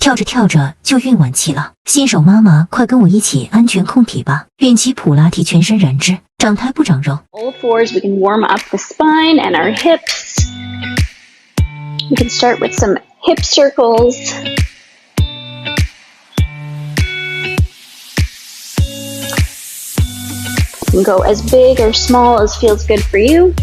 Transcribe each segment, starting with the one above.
跳着跳着就孕晚期了。新手妈妈快跟我一起安全控体吧！孕期普拉提全身燃脂，长胎不长肉。 All fours, we can warm up the spine and our hips. We can start with some hip circles. You can go as big or small as feels good for you.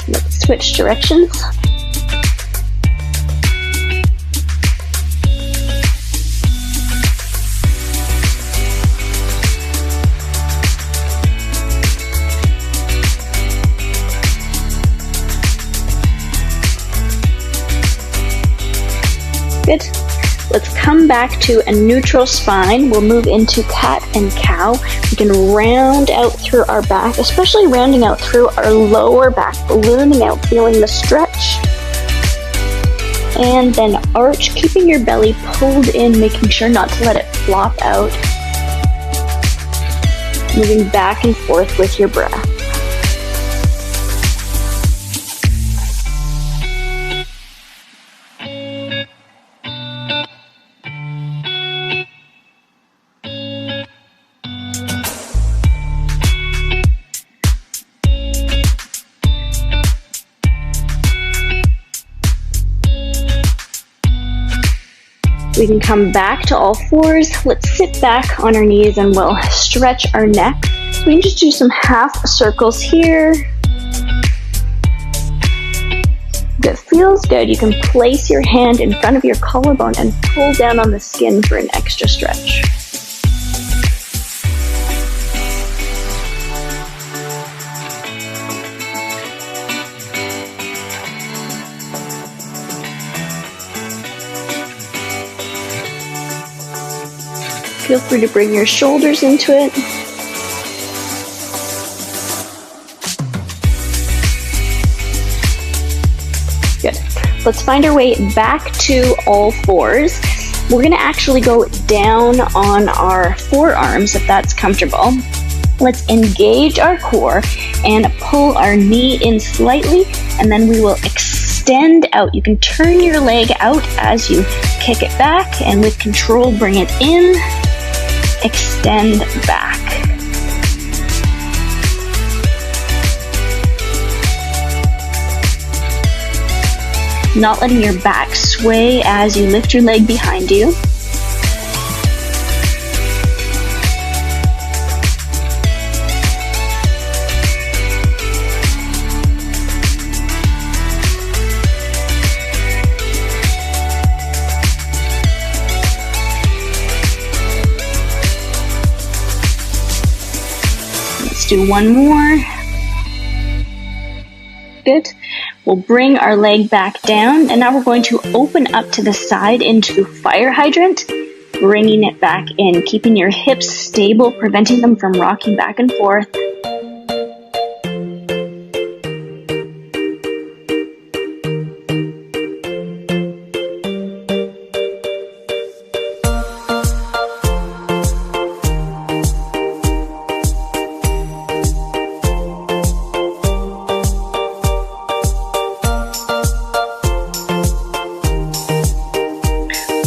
Let's switch directions. Good. Let's come back to a neutral spine. We'll move into cat and cow. We can round out through our back, especially rounding out through our lower back, ballooning out, feeling the stretch. And then arch, keeping your belly pulled in, making sure not to let it flop out. Moving back and forth with your breath. We can come back to all fours. Let's sit back on our knees and we'll stretch our neck. So we can just do some half circles here. If it feels good, you can place your hand in front of your collarbone and pull down on the skin for an extra stretch. Feel free to bring your shoulders into it. Good. Let's find our way back to all fours. We're going to actually go down on our forearms if that's comfortable. Let's engage our core and pull our knee in slightly, and then we will extend out. You can turn your leg out as you kick it back, and with control, bring it in. Extend back. Not letting your back sway as you lift your leg behind you. Do one more. Good. We'll bring our leg back down, and now we're going to open up to the side into fire hydrant, bringing it back in, keeping your hips stable, preventing them from rocking back and forth.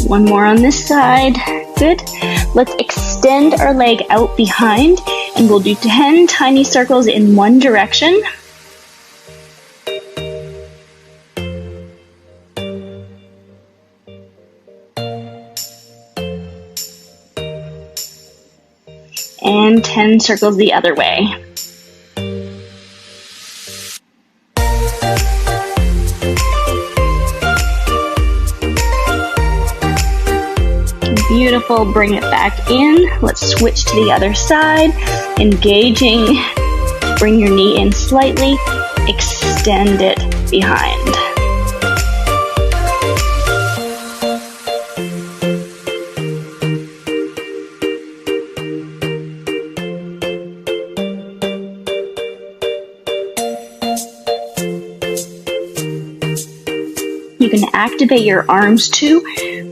One more on this side. Good. Let's extend our leg out behind, and we'll do 10 tiny circles in one direction. And 10 circles the other way. Beautiful, bring it back in. Let's switch to the other side, engaging, bring your knee in slightly, extend it behind. You can activate your arms too,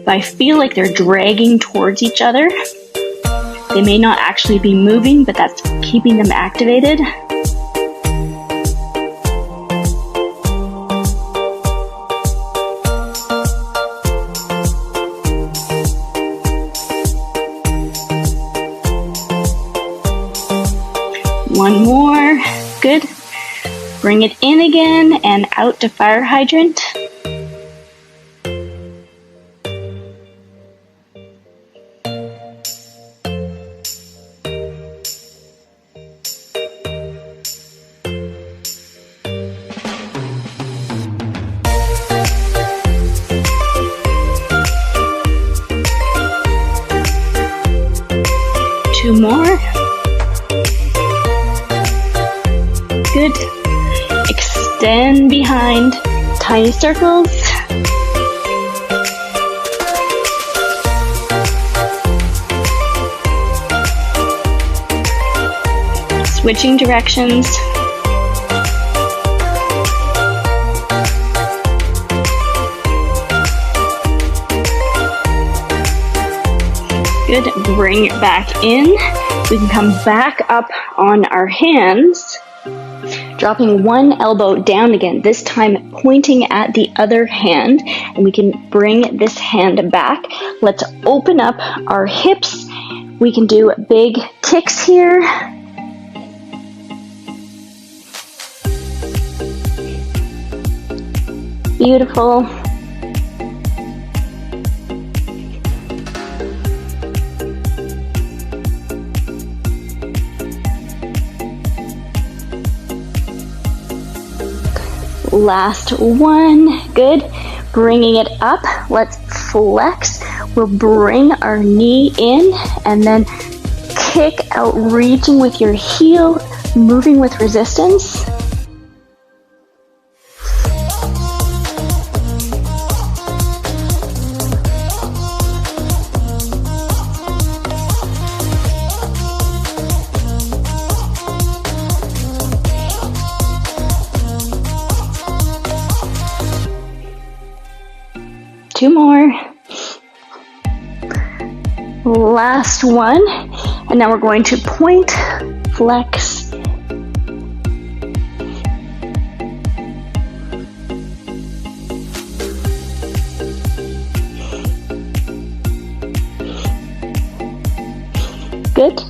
but I feel like they're dragging towards each other. They may not actually be moving, but that's keeping them activated. One more. Good. Bring it in again and out to fire hydrant. Two more. Good. Extend behind, tiny circles. Switching directions. Good. Bring it back in. We can come back up on our hands, dropping one elbow down again, this time pointing at the other hand, and we can bring this hand back. Let's open up our hips. We can do big kicks here. Beautiful. Last one. Good. Bringing it up. Let's flex. We'll bring our knee in and then kick out, reaching with your heel, moving with resistance. Two more. Last one. And now we're going to point, flex. Good.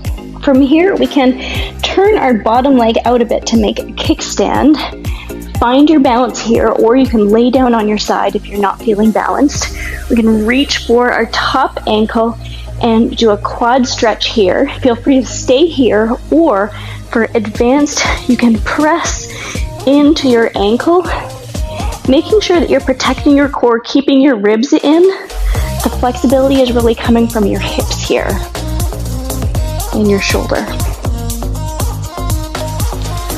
From here, we can turn our bottom leg out a bit to make a kickstand. Find your balance here, or you can lay down on your side if you're not feeling balanced. We can reach for our top ankle and do a quad stretch here. Feel free to stay here, or for advanced, you can press into your ankle, making sure that you're protecting your core, keeping your ribs in. The flexibility is really coming from your hips here and your shoulder.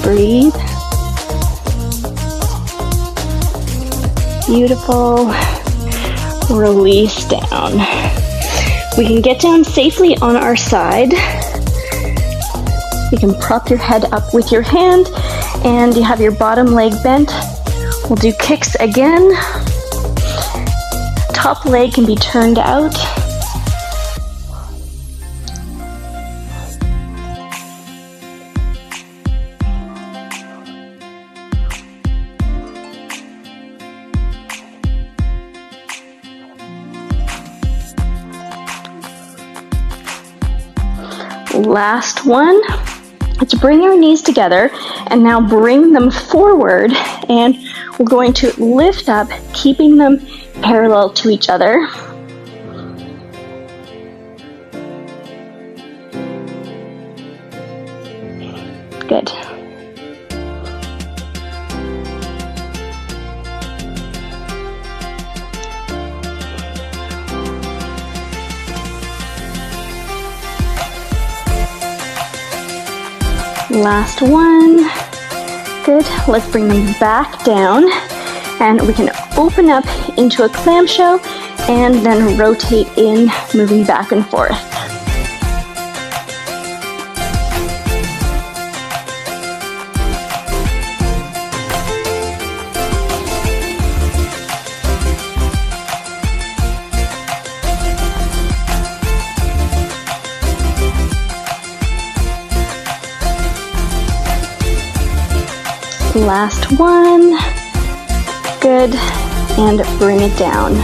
Breathe. Beautiful. Release down. We can get down safely on our side. You can prop your head up with your hand, and you have your bottom leg bent. We'll do kicks again. Top leg can be turned out. Last one. Let's bring our knees together and now bring them forward, and we're going to lift up, keeping them parallel to each other. Good. Last one. Good. Let's bring them back down, and we can open up into a clamshell and then rotate in, moving back and forth. Last one. Good. And bring it down.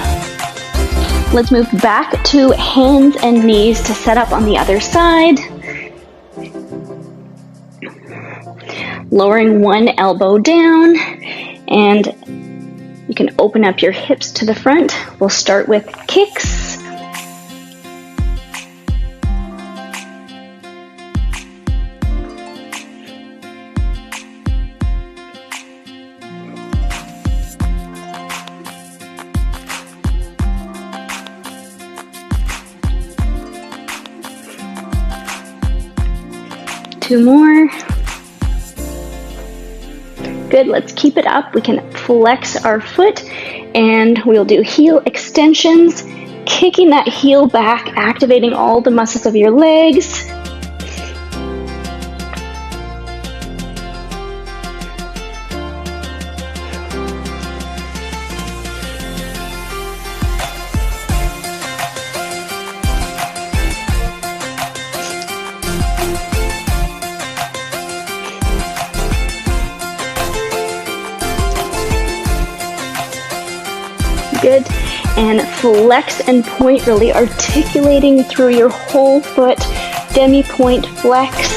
Let's move back to hands and knees to set up on the other side. Lowering one elbow down, and you can open up your hips to the front. We'll start with kicks. Two more. Good, let's keep it up. We can flex our foot and we'll do heel extensions, kicking that heel back, activating all the muscles of your legs. Good, and flex and point, really articulating through your whole foot, demi-point flex.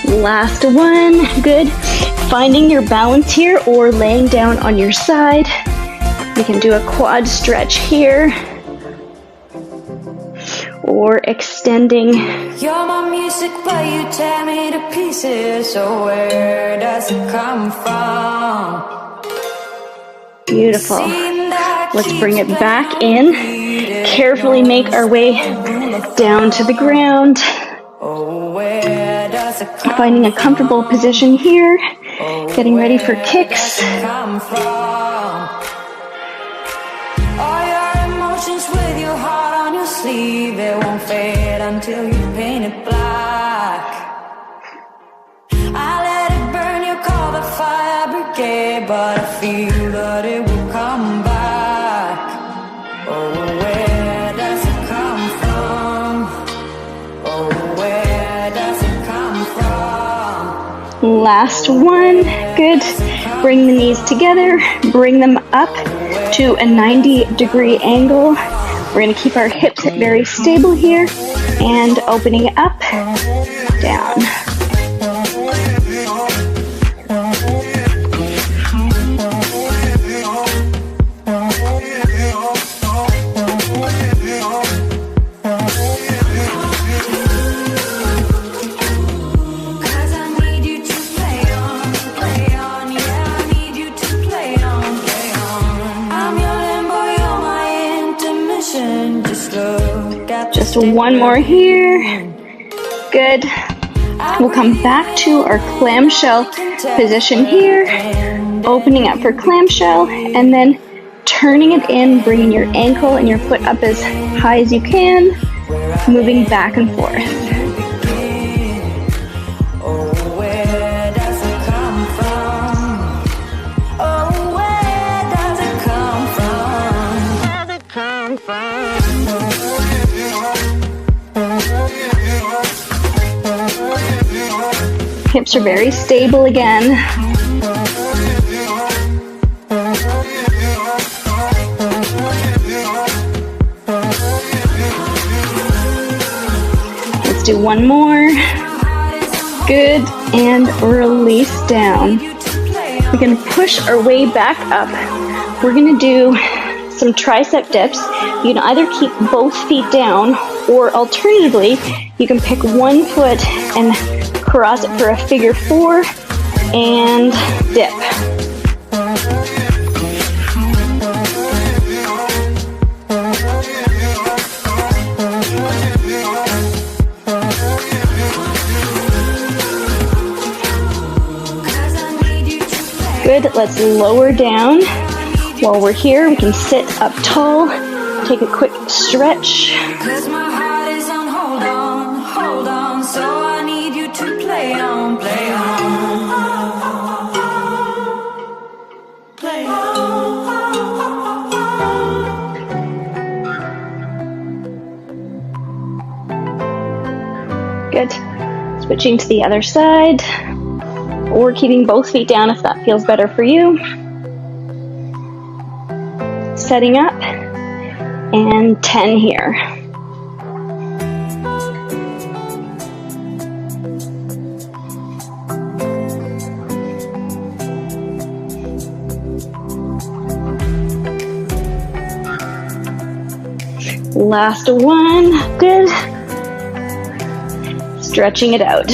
Last one, good. Finding your balance here or laying down on your side. We can do a quad stretch here, or extending. You're my music, but you tear me to pieces. So where does it come from? Beautiful. Let's bring it back in. Carefully make our way down to the ground. Finding a comfortable position here. Getting ready for kicks. With your heart on your sleeve, it won't fade until you paint it black. I let it burn, you call the fire brigade, but I feel that it will come back. Oh, where does it come from? Oh, where does it come from? Last one. Good. Bring the knees together, bring them up to a 90-degree angle. We're going to keep our hips very stable here and opening up, down. Just one more here. Good. We'll come back to our clamshell position here, opening up for clamshell, and then turning it in, bringing your ankle and your foot up as high as you can, moving back and forth. Hips are very stable again. Let's do one more. Good, and release down. We're going to push our way back up. We're going to do some tricep dips. You can either keep both feet down, or alternatively, you can pick one foot and cross it for a figure four and dip. Good, let's lower down. While we're here, we can sit up tall, take a quick stretch. Cause my heart is on hold on, so I need you to play on, play on. Play on. Good. Switching to the other side. or keeping both feet down if that feels better for you. Setting up, and 10 here. Last one, good. Stretching it out.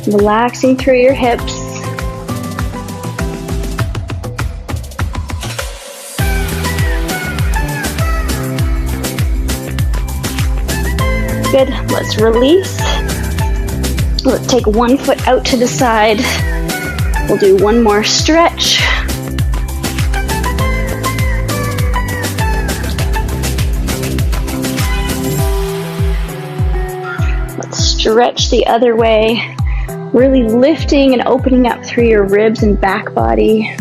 Relaxing through your hips. Good, let's release. Let's take one foot out to the side. We'll do one more stretch. Let's stretch the other way, really lifting and opening up through your ribs and back body.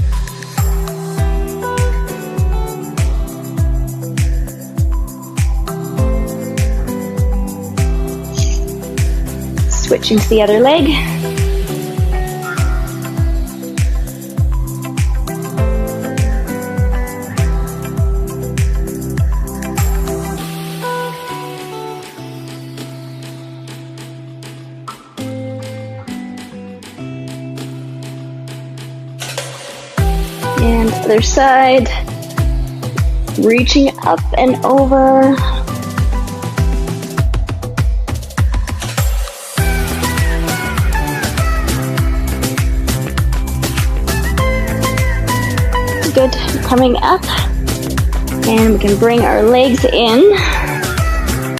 Switching to the other leg. And other side. Reaching up and over. Good, coming up, and we can bring our legs in.